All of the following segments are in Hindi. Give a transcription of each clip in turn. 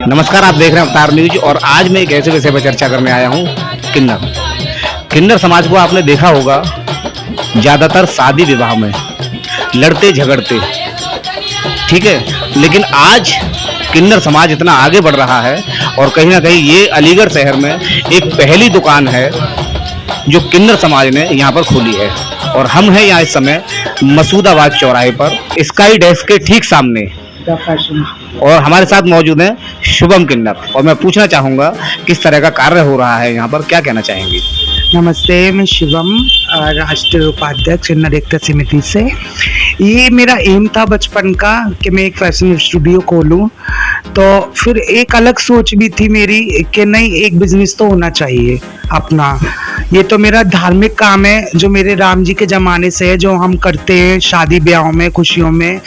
नमस्कार, आप देख रहे हैं अवतार न्यूज और आज मैं एक ऐसे विषय पर चर्चा करने आया हूँ। किन्नर समाज को आपने देखा होगा, ज़्यादातर शादी विवाह में लड़ते झगड़ते, ठीक है। लेकिन आज किन्नर समाज इतना आगे बढ़ रहा है और कहीं ना कहीं ये अलीगढ़ शहर में एक पहली दुकान है जो किन्नर समाज ने यहाँ पर खोली है। और हम हैं यहाँ इस समय मसूदाबाद चौराहे पर, स्काई डेस्क के ठीक सामने, और हमारे साथ मौजूद हैं शुभम किन्नर। और मैं पूछना चाहूँगा किस तरह का कार्य हो रहा है यहाँ पर, क्या कहना चाहेंगे? नमस्ते, मैं शिवम, राष्ट्रीय उपाध्यक्ष किन्नर एकता समिति से। ये मेरा एम था बचपन का कि मैं एक फैशन स्टूडियो खोलूं, तो फिर एक अलग सोच भी थी मेरी कि नहीं, एक बिजनेस तो होना चाहिए अपना। ये तो मेरा धार्मिक काम है जो मेरे राम जी के ज़माने से है, जो हम करते हैं शादी ब्याहों में, खुशियों में।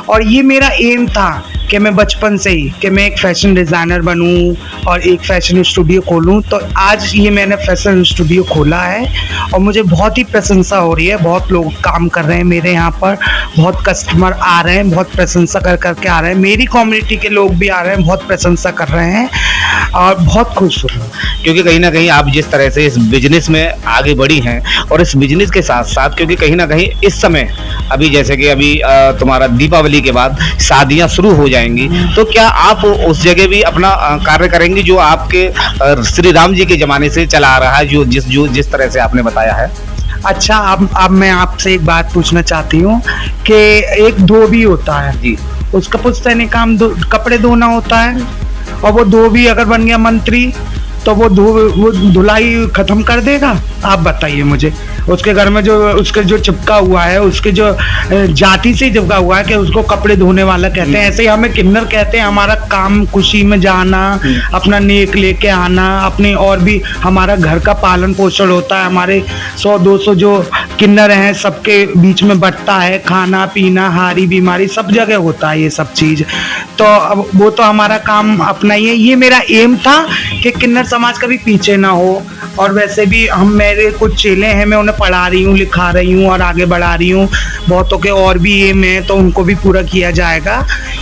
और ये मेरा एम था कि मैं बचपन से ही कि मैं एक फैशन डिज़ाइनर बनूं और एक फैशन स्टूडियो खोलूं। तो आज ये मैंने फैशन स्टूडियो खोला है और मुझे बहुत ही प्रशंसा हो रही है। बहुत लोग काम कर रहे हैं मेरे यहाँ पर, बहुत कस्टमर आ रहे हैं, बहुत प्रशंसा कर करके आ रहे हैं। मेरी कम्युनिटी के लोग भी आ रहे हैं, बहुत प्रशंसा कर रहे हैं और बहुत खुश हूँ। क्योंकि कहीं ना कहीं आप जिस तरह से इस बिजनेस में आगे बढ़ी हैं और इस बिजनेस के साथ साथ, क्योंकि कहीं ना कहीं इस समय अभी जैसे कि अभी तुम्हारा दीपावली के बाद शादियां शुरू हो जाएंगी, तो क्या आप उस जगह भी अपना कार्य करेंगे जो आपके श्री राम जी के ज़माने से चला आ रहा है, जो जिस तरह से आपने बताया है? अच्छा, अब मैं आपसे एक बात पूछना चाहती हूँ कि एक धोबी होता है जी, उसका पुश्तैनी काम कपड़े धोना होता है, और वो धोबी अगर बन गया मंत्री तो वो धुलाई खत्म कर देगा? आप बताइए मुझे। उसके घर में जो उसके जो चिपका हुआ है, उसके जो जाति से चिपका हुआ है कि उसको कपड़े धोने वाला कहते हैं, ऐसे ही हमें किन्नर कहते हैं। हमारा काम खुशी में जाना, अपना नेक लेके आना, अपने और भी हमारा घर का पालन पोषण होता है। हमारे 100-200 जो किन्नर हैं सबके बीच में बंटता है, खाना पीना, हारी बीमारी सब जगह होता है ये सब चीज़। तो अब वो तो हमारा काम अपना ही है। ये मेरा एम था कि किन्नर समाज कभी पीछे ना हो। और वैसे भी मेरे कुछ चेले हैं, मैं उन्हें पढ़ा रही हूँ, लिखा रही हूँ और आगे बढ़ा रही हूँ। बहुतों के और भी एम है तो उनको भी पूरा किया जाएगा।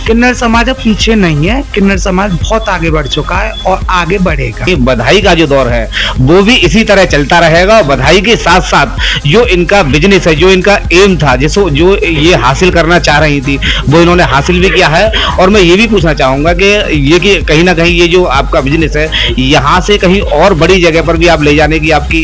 किन्नर समाज अब पीछे नहीं है, किन्नर समाज बहुत आगे बढ़ चुका है और आगे बढ़ेगा। ये बधाई का जो दौर है वो भी इसी तरह चलता रहेगा। बधाई के साथ साथ जो इनका बिजनेस है, जो इनका एम था, जिसको जो ये हासिल करना चाह रही थी, वो इन्होंने हासिल भी किया है। और मैं ये भी पूछना चाहूँगा कि ये कि कहीं ना कहीं ये जो आपका बिजनेस है, यहाँ से कहीं और बड़ी जगह पर भी आप ले जाने की आपकी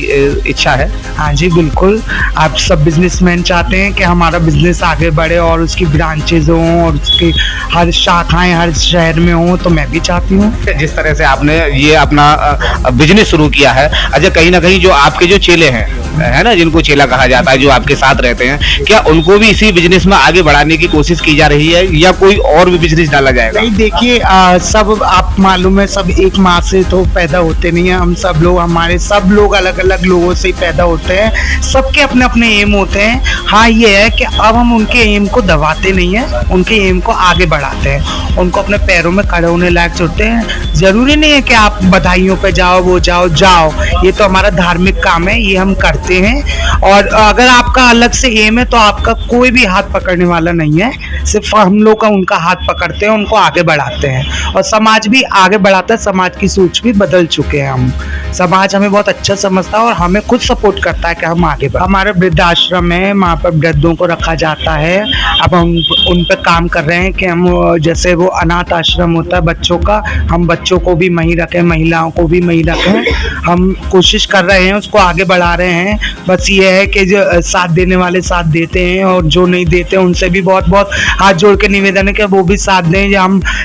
इच्छा है? हाँ जी, बिल्कुल। आप सब बिजनेसमैन चाहते हैं कि हमारा बिजनेस आगे बढ़े और उसकी ब्रांचेज हों और उसकी हर शाखाएं हर शहर में हों, तो मैं भी चाहती हूँ। जिस तरह से आपने ये अपना बिजनेस शुरू किया है, अच्छा, कहीं ना कहीं जो आपके जो चेले हैं, है ना, जिनको चेला कहा जाता है, जो आपके साथ रहते हैं, क्या उनको भी इसी बिजनेस में आगे बढ़ाने की कोशिश की जा रही है या कोई और भी बिजनेस डाला जाएगा? नहीं, देखिए, सब आप मालूम है, सब एक माँ से तो पैदा होते नहीं है। हम सब लोग, हमारे सब लोग अलग अलग लोगों से ही पैदा होते हैं। सबके अपने अपने एम होते हैं। हाँ, ये है कि अब हम उनके एम को दबाते नहीं है, उनके एम को आगे बढ़ाते हैं, उनको अपने पैरों में खड़े होने लायक छोड़ते हैं। जरूरी नहीं है कि आप बधाइयों पे जाओ, वो जाओ। ये तो हमारा धार्मिक काम है, ये हम करते हैं। और अगर आपका अलग से एम है तो आपका कोई भी हाथ पकड़ने वाला नहीं है, सिर्फ हम लोग का उनका हाथ पकड़ते हैं, उनको आगे बढ़ाते हैं। और समाज भी आगे बढ़ाता है, समाज की सोच भी बदल चुके हैं हम। समाज हमें बहुत अच्छा समझता है और हमें खुद सपोर्ट करता है कि हम आगे बढ़ें। हमारे वृद्धाश्रम है, वहाँ पर वृद्धों को रखा जाता है। अब हम उन पर काम कर रहे हैं कि हम, जैसे वो अनाथ आश्रम होता है बच्चों का, हम बच्चों को भी वहीं रखें, महिलाओं को भी वहीं रखें। हम कोशिश कर रहे हैं, उसको आगे बढ़ा रहे हैं। बस ये है कि जो साथ देने वाले साथ देते हैं और जो नहीं देते उनसे भी बहुत बहुत हाथ जोड़ के निवेदन है कि वो भी साथ दें।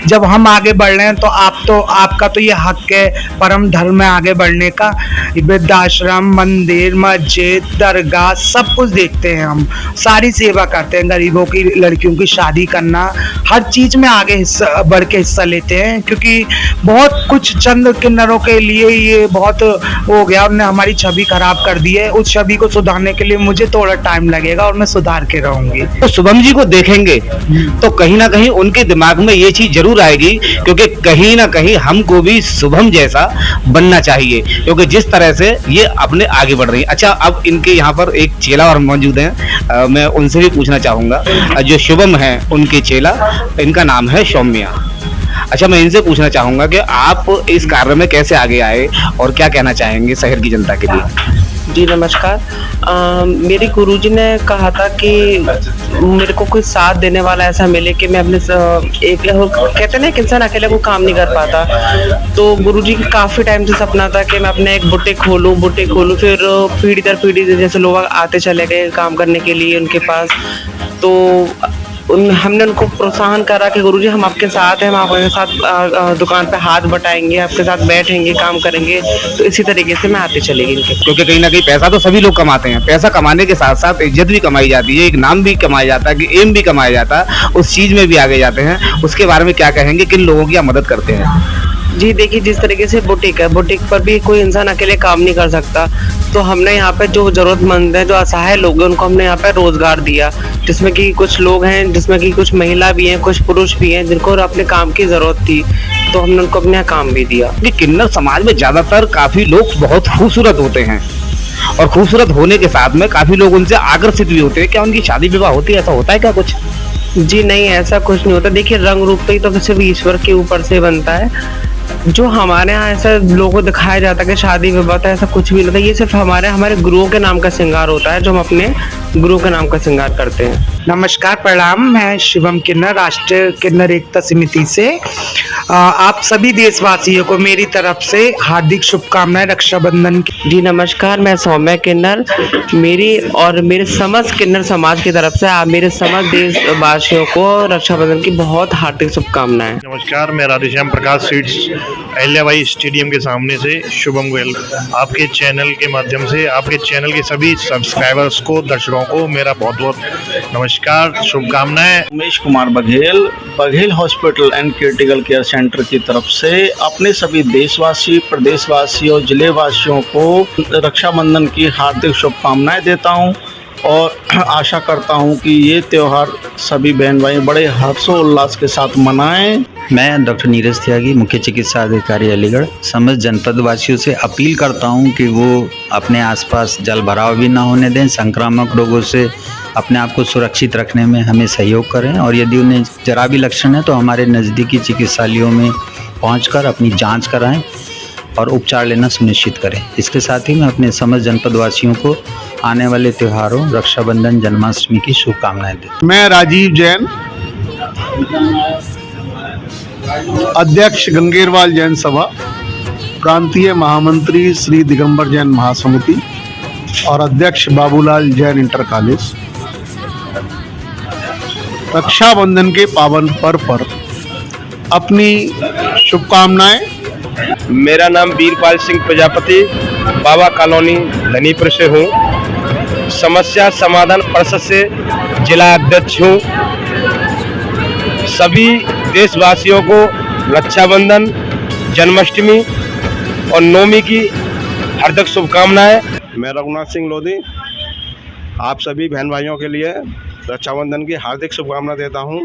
जब हम आगे बढ़ रहे हैं तो आपका तो ये हक है, परम धर्म में आगे बढ़ने का। वृद्धाश्रम, मंदिर, मस्जिद, दरगाह सब कुछ देखते हैं हम, सारी सेवा करते हैं। गरीबों की लड़कियों की शादी करना, हर चीज़ में आगे बढ़ के हिस्सा लेते हैं। क्योंकि बहुत कुछ चंद किन्नरों के लिए ये बहुत हो गया, उन्होंने हमारी छवि खराब कर दी है। उस छवि को सुधारने के लिए मुझे थोड़ा टाइम लगेगा और मैं सुधार के रहूँगी। तो शुभम जी को देखेंगे तो कहीं ना कहीं उनके दिमाग में ये चीज़ जरूर आएगी, क्योंकि कहीं ना कहीं हमको भी शुभम जैसा बनना चाहिए, क्योंकि जिस तरह से ये अपने आगे बढ़ रही है। अच्छा, अब इनके यहाँ पर एक चेला और मौजूद हैं, मैं उनसे भी पूछना चाहूँगा। जो शुभम है उनके चेला, इनका नाम है सौम्या। अच्छा, मैं इनसे पूछना चाहूंगा कि आप इस कार्य में कैसे आगे आए और क्या कहना चाहेंगे शहर की जनता के लिए। जी नमस्कार। मेरे गुरुजी ने कहा था कि मेरे को कोई साथ देने वाला ऐसा मिले कि मैं अपने एक कहते हैं ना, एक इंसान अकेले को काम नहीं कर पाता, तो गुरुजी की काफ़ी टाइम से सपना था कि मैं अपने एक बुटीक खोलूँ। फिर पीढ़ी दर पीढ़ी जैसे लोग आते चले गए काम करने के लिए उनके पास, तो हमने उनको प्रोत्साहन करा कि गुरुजी हम आपके साथ हैं, हम आपके साथ दुकान पे हाथ बटाएंगे, आपके साथ बैठेंगे, काम करेंगे। तो इसी तरीके से मैं आते चलेगी इनके। क्योंकि कहीं ना कहीं पैसा तो सभी लोग कमाते हैं, पैसा कमाने के साथ साथ इज्जत भी कमाई जाती है, एक नाम भी कमाया जाता है, कि एम भी कमाया जाता है, उस चीज में भी आगे जाते हैं। उसके बारे में क्या कहेंगे, किन लोगों की आप मदद करते हैं। जी देखिए, जिस तरीके से बुटीक है, बुटीक पर भी कोई इंसान अकेले काम नहीं कर सकता, तो हमने यहाँ पे जो ज़रूरतमंद हैं, जो असहाय लोग हैं, उनको हमने यहाँ पे रोज़गार दिया, जिसमें कि कुछ लोग हैं, जिसमें कि कुछ महिला भी हैं, कुछ पुरुष भी हैं, जिनको अपने काम की ज़रूरत थी, तो हमने उनको अपने यहाँ काम भी दिया। कि किन्नर समाज में ज्यादातर काफी लोग बहुत खूबसूरत होते हैं और खूबसूरत होने के साथ में काफी लोग उनसे आकर्षित भी होते हैं। क्या उनकी शादी विवाह होती है, ऐसा होता है क्या कुछ? जी नहीं, ऐसा कुछ नहीं होता। देखिए, रंग रूप पे ही तो सिर्फ ईश्वर के ऊपर से बनता है। जो हमारे यहाँ ऐसा लोगों को दिखाया जाता है कि शादी विवाह है, ऐसा कुछ भी नहीं होता। ये सिर्फ हमारे गुरुओं के नाम का श्रृंगार होता है, जो हम अपने गुरुओं के नाम का श्रृंगार करते हैं। नमस्कार, प्रणाम। मैं शिवम किन्नर, राष्ट्रीय किन्नर एकता समिति से आप सभी देशवासियों को मेरी तरफ से हार्दिक शुभकामनाएं रक्षाबंधन की। जी नमस्कार, मैं सौम्य किन्नर, मेरी और मेरे समस्त किन्नर समाज की तरफ से आप मेरे समस्त देशवासियों को रक्षाबंधन की बहुत हार्दिक शुभकामनाएं। नमस्कार, मैं राधेश्याम प्रकाश स्वीट्स अहिल्याबाई स्टेडियम के सामने से शुभम गोयल, आपके चैनल के माध्यम से आपके चैनल के सभी सब्सक्राइबर्स को, दर्शकों को मेरा बहुत बहुत नमस्कार, शुभकामनाएं। Umesh Kumar Baghel hospital and critical care centre की तरफ से अपने सभी देशवासी, प्रदेशवासियों, जिले वासियों को रक्षाबंधन की हार्दिक शुभकामनाएं देता हूं और आशा करता हूं कि ये त्यौहार सभी बहन भाई बड़े हर्षोल्लास के साथ मनाएं। मैं डॉक्टर नीरज त्यागी, मुख्य चिकित्सा अधिकारी अलीगढ़, समस्त जनपद वासियों से अपील करता हूं कि वो अपने आसपास जल भराव भी ना होने दें, संक्रामक रोगों से अपने आप को सुरक्षित रखने में हमें सहयोग करें और यदि उन्हें जरा भी लक्षण है तो हमारे नज़दीकी चिकित्सालयों में पहुंचकर अपनी जांच कराएं और उपचार लेना सुनिश्चित करें। इसके साथ ही मैं अपने समस्त जनपद वासियों को आने वाले त्योहारों रक्षाबंधन, जन्माष्टमी की शुभकामनाएं देता हूं। मैं राजीव जैन, अध्यक्ष गंगेरवाल जैन सभा, प्रांतीय महामंत्री श्री दिगंबर जैन महासमिति और अध्यक्ष बाबूलाल जैन इंटर कॉलेज। रक्षाबंधन के पावन पर्व पर अपनी शुभकामनाएं। मेरा नाम वीरपाल सिंह प्रजापति, बाबा कॉलोनी धनीपुर से हूँ, समस्या समाधान परिषद से जिला अध्यक्ष हूँ। सभी देशवासियों को रक्षाबंधन, जन्माष्टमी और नवमी की हार्दिक शुभकामनाएं। मैं रघुनाथ सिंह लोधी आप सभी बहन भाइयों के लिए रक्षाबंधन की हार्दिक शुभकामना देता हूं।